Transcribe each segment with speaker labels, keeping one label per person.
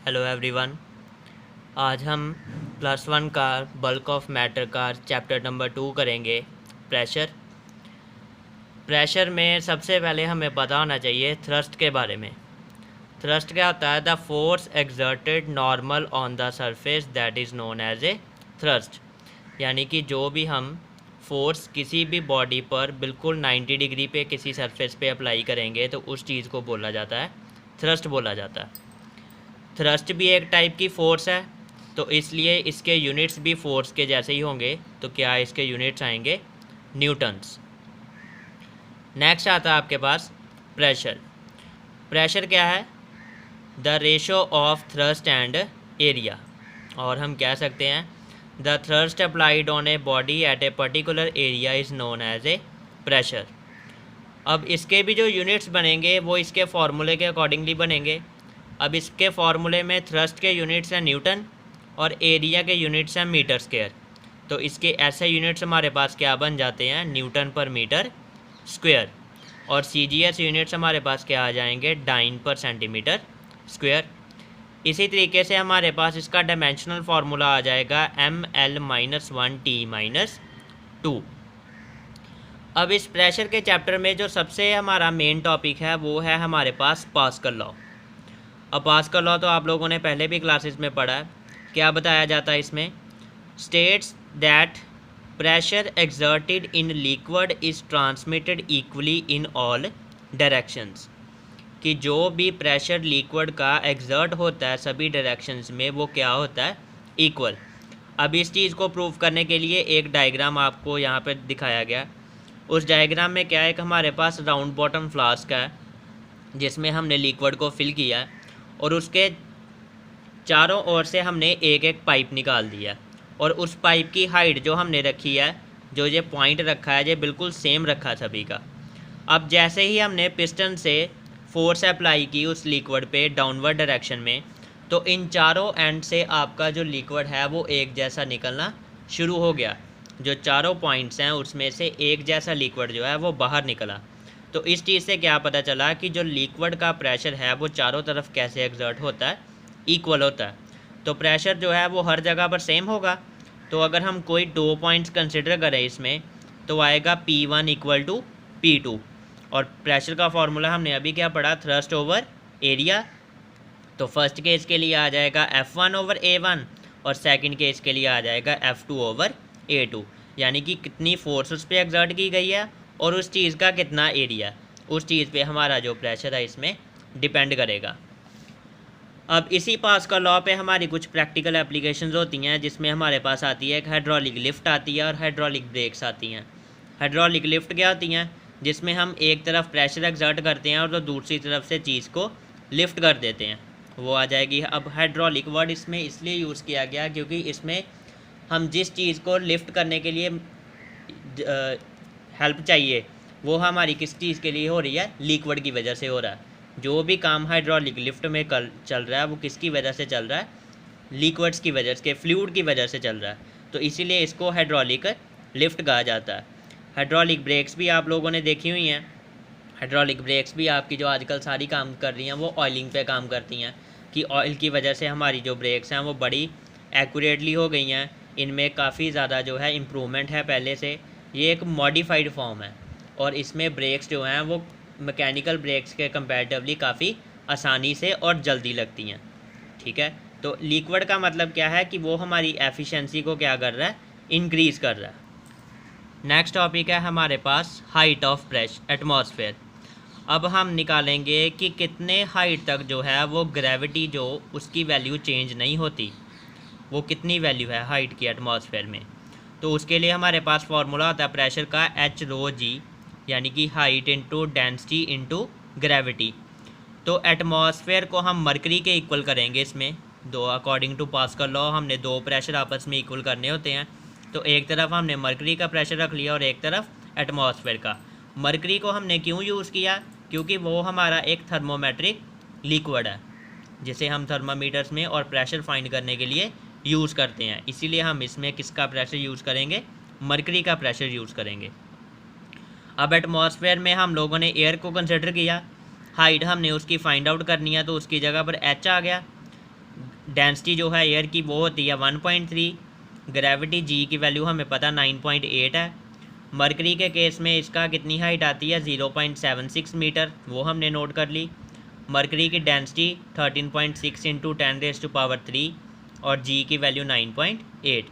Speaker 1: Hello everyone. आज हम +1 का बल्क ऑफ मैटर का चैप्टर नंबर 2 करेंगे। प्रेशर। प्रेशर में सबसे पहले हमें पता होना चाहिए थ्रस्ट के बारे में। थ्रस्ट क्या होता है? The force exerted normal on the surface that is known as a thrust. यानी कि जो भी हम फोर्स किसी भी बॉडी पर बिल्कुल 90 डिग्री पे किसी सरफेस पे अप्लाई करेंगे तो उस चीज़ को बोला जाता है थ्रस्ट बोला जाता है। थ्रस्ट भी एक टाइप की फ़ोर्स है, तो इसलिए इसके यूनिट्स भी फोर्स के जैसे ही होंगे। तो क्या इसके यूनिट्स आएंगे? न्यूटन्स। नेक्स्ट आता है आपके पास प्रेशर। प्रेशर क्या है? The ratio of thrust and area, और हम कह सकते हैं the thrust applied on a body at a particular area is known as a pressure. अब इसके भी जो यूनिट्स बनेंगे वो इसके फार्मूले के अकॉर्डिंगली बनेंगे। अब इसके फार्मूले में थ्रस्ट के यूनिट्स हैं न्यूटन और एरिया के यूनिट्स हैं मीटर स्क्वायर। तो इसके ऐसे यूनिट्स हमारे पास क्या बन जाते हैं? न्यूटन पर मीटर स्क्वायर। और CGS यूनिट्स हमारे पास क्या आ जाएंगे? डाइन पर सेंटीमीटर स्क्वायर। इसी तरीके से हमारे पास इसका डायमेंशनल फार्मूला आ जाएगा ML-1T-2। अब इस प्रेशर के चैप्टर में जो सबसे हमारा मेन टॉपिक है वो है हमारे पास पास्कल लॉ। अब पास्कल लॉ तो आप लोगों ने पहले भी क्लासेस में पढ़ा है। क्या बताया जाता है इसमें? States that pressure exerted in liquid is transmitted equally in all directions. कि जो भी प्रेशर लिक्विड का एक्सर्ट होता है सभी डायरेक्शंस में वो क्या होता है? इक्वल। अब इस चीज़ को प्रूव करने के लिए एक डायग्राम आपको यहाँ पर दिखाया गया। उस डायग्राम में क्या है? एक हमारे पास राउंड बॉटम फ्लास्क है जिसमें हमने लिक्विड को फिल किया है और उसके चारों ओर से हमने एक एक पाइप निकाल दिया और उस पाइप की हाइट जो हमने रखी है, जो ये पॉइंट रखा है, ये बिल्कुल सेम रखा सभी का। अब जैसे ही हमने पिस्टन से फोर्स अप्लाई की उस लिक्विड पे डाउनवर्ड डायरेक्शन में, तो इन चारों एंड से आपका जो लिक्विड है वो एक जैसा निकलना शुरू हो गया। जो चारों पॉइंट्स हैं उसमें से एक जैसा लिक्विड जो है वो बाहर निकला। तो इस चीज़ से क्या पता चला कि जो लिक्विड का प्रेशर है वो चारों तरफ कैसे एक्सर्ट होता है? इक्वल होता है। तो प्रेशर जो है वो हर जगह पर सेम होगा। तो अगर हम कोई 2 पॉइंट्स कंसिडर करें इसमें तो आएगा P1 इक्वल टू P2। और प्रेशर का फॉर्मूला हमने अभी क्या पढ़ा? Thrust over area. तो फर्स्ट केस के लिए आ जाएगा F1 ओवर A1 और सेकंड केस के लिए आ जाएगा F2 ओवर A2। यानी कि कितनी फोर्स उस पर एग्जर्ट की गई है और उस चीज़ का कितना एरिया, उस चीज़ पे हमारा जो प्रेशर है इसमें डिपेंड करेगा। अब इसी पास्कल लॉ पे हमारी कुछ प्रैक्टिकल एप्लीकेशंस होती हैं जिसमें हमारे पास आती है एक हाइड्रोलिक लिफ्ट आती है और हाइड्रोलिक ब्रेक्स आती हैं। हाइड्रोलिक लिफ्ट क्या होती हैं? जिसमें हम एक तरफ प्रेशर एक्सर्ट करते हैं और तो दूसरी तरफ से चीज़ को लिफ्ट कर देते हैं, वो आ जाएगी। अब हाइड्रोलिक वर्ड इसमें इसलिए यूज़ किया गया क्योंकि इसमें हम जिस चीज़ को लिफ्ट करने के लिए हेल्प चाहिए वो हमारी किस चीज़ के लिए हो रही है? लिक्विड की वजह से हो रहा है। जो भी काम हाइड्रोलिक लिफ्ट में चल रहा है वो किसकी वजह से चल रहा है? लिक्विड्स की वजह से, फ्लूइड की वजह से चल रहा है। तो इसीलिए इसको हाइड्रोलिक लिफ्ट कहा जाता है। हाइड्रोलिक ब्रेक्स भी आप लोगों ने देखी हुई हैं। हाइड्रोलिक ब्रेक्स भी आपकी जो आजकल सारी काम कर रही हैं वो ऑयलिंग पे काम करती हैं कि ऑयल की वजह से हमारी जो ब्रेक्स हैं वो बड़ी एक्यूरेटली हो गई हैं। इनमें काफ़ी ज़्यादा जो है इम्प्रूवमेंट है पहले से। ये एक मॉडिफाइड फॉर्म है और इसमें ब्रेक्स जो हैं वो मैकेनिकल ब्रेक्स के कंपैरेटिवली काफ़ी आसानी से और जल्दी लगती हैं। ठीक है, तो लिक्विड का मतलब क्या है कि वो हमारी एफिशिएंसी को क्या कर रहा है? इंक्रीज़ कर रहा है। नेक्स्ट टॉपिक है हमारे पास हाइट ऑफ प्रेशर एटमॉस्फेयर। अब हम निकालेंगे कि कितने हाइट तक जो है वो ग्रेविटी जो उसकी वैल्यू चेंज नहीं होती, वो कितनी वैल्यू है हाइट की एटमॉस्फेयर में। तो उसके लिए हमारे पास फार्मूला होता है प्रेशर का H ρg, यानी कि height into density into gravity. तो एटमॉस्फेयर को हम मरकरी के इक्वल करेंगे। इसमें दो, अकॉर्डिंग टू पास्कल लॉ, हमने दो प्रेशर आपस में इक्वल करने होते हैं। तो एक तरफ हमने मरकरी का प्रेशर रख लिया और एक तरफ एटमॉस्फेयर का। मरकरी को हमने क्यों यूज़ किया? क्योंकि वो हमारा एक थर्मोमेट्रिक लिक्विड है जिसे हम थर्मामीटर्स में और प्रेशर फाइंड करने के लिए यूज़ करते हैं। इसीलिए हम इसमें किसका प्रेशर यूज़ करेंगे? मरकरी का प्रेशर यूज़ करेंगे। अब एटमॉस्फेयर में हम लोगों ने एयर को कंसिडर किया। हाइट हमने उसकी फाइंड आउट करनी है तो उसकी जगह पर H आ गया। डेंसिटी जो है एयर की वो होती है 1.3, ग्रेविटी जी की वैल्यू हमें पता 9.8 है। मरकरी के केस में इसका कितनी हाइट आती है 0.76 मीटर, वो हमने नोट कर ली। मरकरी की डेंसिटी 13.6 इंटू 10⁻³ और जी की वैल्यू 9.8।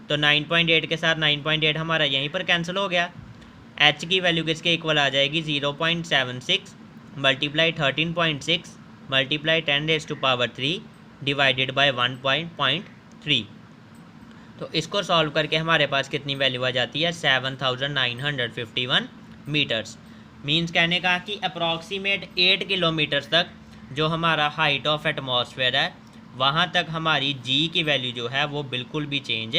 Speaker 1: तो 9.8 के साथ 9.8 हमारा यहीं पर कैंसिल हो गया। एच की वैल्यू किसके इक्वल आ जाएगी 0.76 मल्टीप्लाई 13.6 मल्टीप्लाई 10⁻³ डिवाइडेड बाय 1.3। तो इसको सॉल्व करके हमारे पास कितनी वैल्यू आ जाती है 7951 मीटर्स। मीन्स कहने का कि अप्रॉक्सीमेट 8 किलोमीटर्स तक जो हमारा हाइट ऑफ एटमॉस्फेयर है वहाँ तक हमारी जी की वैल्यू जो है वो बिल्कुल भी चेंज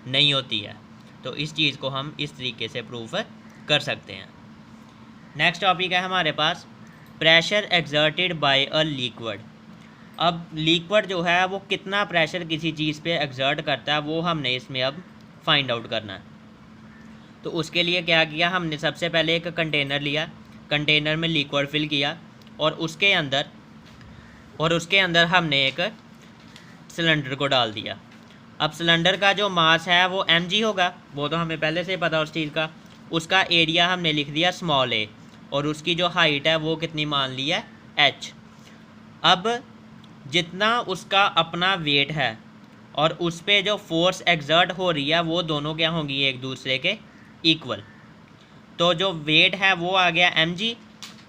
Speaker 1: नहीं होती है। तो इस चीज़ को हम इस तरीके से प्रूफ कर सकते हैं। नेक्स्ट टॉपिक है हमारे पास pressure exerted by a liquid. अब लिक्विड जो है वो कितना प्रेशर किसी चीज़ पे एक्सर्ट करता है वो हमने इसमें अब फाइंड आउट करना है। तो उसके लिए क्या किया, हमने सबसे पहले एक कंटेनर लिया, कंटेनर में लिक्विड फिल किया और उसके अंदर हमने एक सिलेंडर को डाल दिया। अब सिलेंडर का जो मास है वो mg होगा, वो तो हमें पहले से पता उस चीज़ का। उसका एरिया हमने लिख दिया स्मॉल a और उसकी जो हाइट है वो कितनी मान ली है h। अब जितना उसका अपना वेट है और उस पर जो फोर्स एक्सर्ट हो रही है वो दोनों क्या होंगी एक दूसरे के इक्वल। तो जो वेट है वो आ गया mg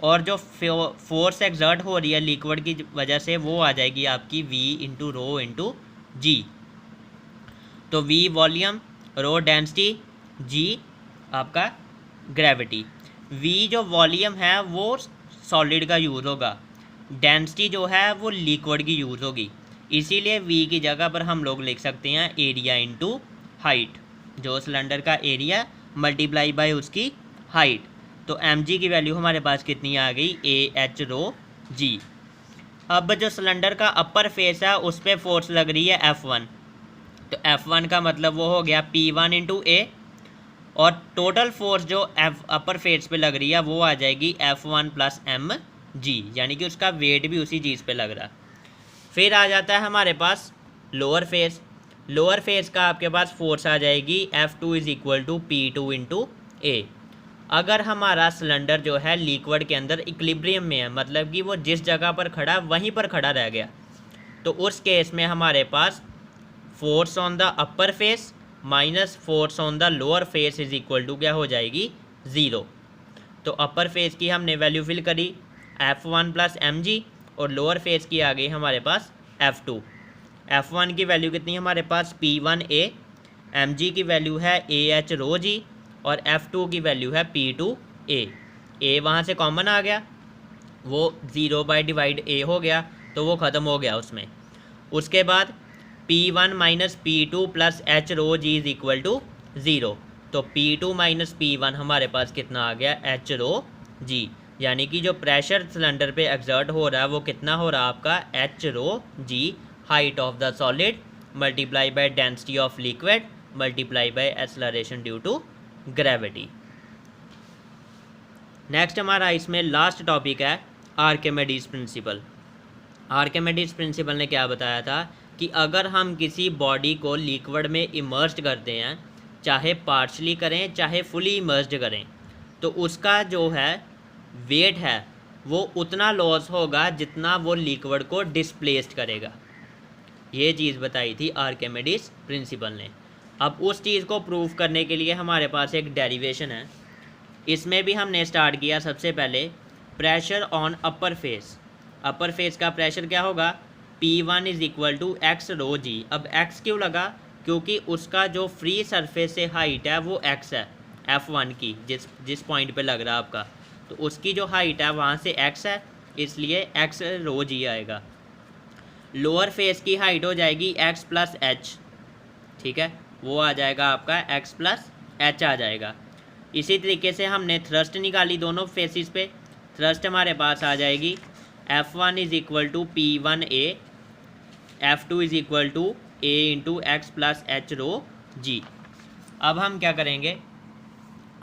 Speaker 1: और जो फोर्स एक्सर्ट हो रही है लिक्विड की वजह से वो आ जाएगी आपकी v इंटू रो इंटू जी। तो v volume, rho density, g आपका ग्रेविटी। v जो वॉल्यूम है वो सॉलिड का यूज़ होगा, डेंसिटी जो है वो लिक्विड की यूज़ होगी, इसीलिए v की जगह पर हम लोग लिख सकते हैं एरिया इंटू हाइट, जो सिलेंडर का एरिया मल्टीप्लाई बाय उसकी हाइट। तो mg की वैल्यू हमारे पास कितनी आ गई ah रो g। अब जो सिलेंडर का अपर फेस है उस पर फोर्स लग रही है F1, तो F1 का मतलब वो हो गया P1 इंटू a और टोटल फोर्स जो अपर फेस पे लग रही है वो आ जाएगी F1 प्लस mg, यानी कि उसका वेट भी उसी चीज़ पे लग रहा। फिर आ जाता है हमारे पास लोअर फेस। लोअर फेस का आपके पास फोर्स आ जाएगी F2 is equal to P2 into a। अगर हमारा सिलेंडर जो है लिक्विड के अंदर इक्विलिब्रियम में है, मतलब कि वो जिस जगह पर खड़ा वहीं पर खड़ा रह गया, तो उस केस में हमारे पास force on the upper face minus force on the lower face is equal to क्या हो जाएगी 0। तो अपर फेस की हमने वैल्यू फिल करी F1 प्लस mg और लोअर फेस की आ गई हमारे पास F2। F1 की वैल्यू कितनी हमारे पास P1a, mg की वैल्यू है ah रो g और F2 की वैल्यू है P2a। a वहाँ से कॉमन आ गया, वो 0 बाई डिवाइड a हो गया, तो वो ख़त्म हो गया उसमें। उसके बाद P1 minus P2 plus h rho g is equal to 0। तो P2 माइनस P1 हमारे पास कितना आ गया h रो g, यानी कि जो प्रेशर सिलेंडर पे एक्सर्ट हो रहा है वो कितना हो रहा है आपका h rho g, height of the solid multiply by density of liquid multiply by acceleration due to gravity. Next हमारा इसमें लास्ट टॉपिक है आर्किमिडीज प्रिंसिपल। आर्किमिडीज प्रिंसिपल ने क्या बताया था कि अगर हम किसी बॉडी को लिक्विड में इमर्स्ड करते हैं, चाहे पार्शली करें चाहे फुली इमर्स्ड करें, तो उसका जो है वेट है वो उतना लॉस होगा जितना वो लिक्विड को डिस्प्लेस्ड करेगा। ये चीज़ बताई थी आर्किमिडीज प्रिंसिपल ने। अब उस चीज़ को प्रूव करने के लिए हमारे पास एक डेरिवेशन है, इसमें भी हमने स्टार्ट किया सबसे पहले pressure on upper face. Upper face का प्रेशर क्या होगा P1 is equal to x rho g. अब x क्यों लगा, क्योंकि उसका जो फ्री सरफेस से हाइट है वो x है F1 की, जिस पॉइंट पे लग रहा है आपका, तो उसकी जो हाइट है वहाँ से x है, इसलिए x रो जी आएगा। लोअर फेस की हाइट हो जाएगी x प्लस एच, ठीक है, वो आ जाएगा आपका x प्लस एच आ जाएगा। इसी तरीके से हमने थ्रस्ट निकाली दोनों फेसिस पे, थ्रस्ट हमारे पास आ जाएगी F1 is equal to P1a, F2 is equal to a into x plus h rho g. अब हम क्या करेंगे,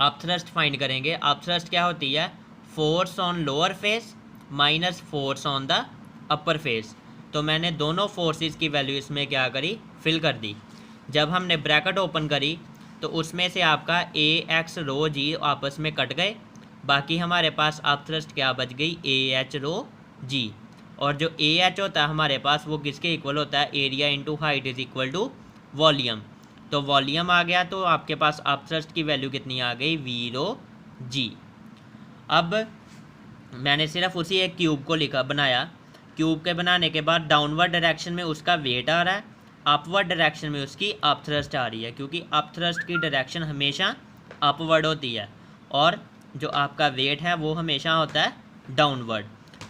Speaker 1: आप थ्रस्ट फाइंड करेंगे। आप थ्रस्ट क्या होती है force on lower face minus force on the upper face. तो मैंने दोनों फोर्सेस की वैल्यू इसमें क्या करी, फिल कर दी। जब हमने ब्रैकेट ओपन करी तो उसमें से आपका ए एक्स रो जी आपस में कट गए, बाकी हमारे पास आप थ्रस्ट क्या बच गई, ए एच रो जी। और जो ए एच होता है हमारे पास वो किसके इक्वल होता है, area into height is equal to volume. तो वॉल्यूम आ गया, तो आपके पास आप थ्रस्ट की वैल्यू कितनी आ गई, वी रो जी। अब मैंने सिर्फ उसी एक क्यूब को बनाया। क्यूब के बनाने के बाद डाउनवर्ड डायरेक्शन में उसका वेट आ रहा है, अपवर्ड डायरेक्शन में उसकी अप थ्रस्ट आ रही है, क्योंकि अप थ्रस्ट की डायरेक्शन हमेशा अपवर्ड होती है और जो आपका वेट है वो हमेशा होता है डाउनवर्ड।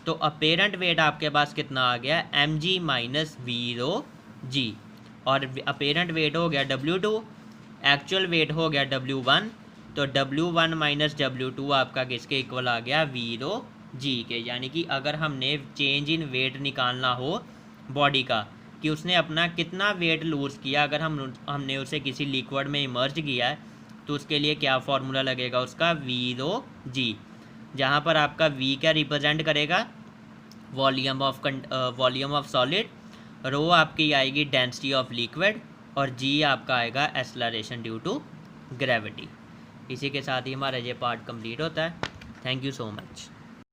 Speaker 1: तो अपेरेंट वेट आपके पास कितना आ गया, एम जी माइनस वी रो जी। और अपेरेंट वेट हो गया W2, एक्चुअल वेट हो गया W1। तो W1 माइनस W2 आपका किसके इक्वल आ गया, वी रो जी के। यानी कि अगर हमने चेंज इन वेट निकालना हो बॉडी का, कि उसने अपना कितना वेट लूज़ किया, अगर हमने उसे किसी लिक्विड में इमर्ज किया है, तो उसके लिए क्या फार्मूला लगेगा उसका, वी रो जी। जहाँ पर आपका वी क्या रिप्रेजेंट करेगा, वॉल्यूम ऑफ सॉलिड, रो आपकी आएगी डेंसिटी ऑफ लिक्विड, और जी आपका आएगा एक्सेलरेशन ड्यू टू ग्रेविटी। इसी के साथ ही हमारा ये पार्ट कंप्लीट होता है। Thank you so much.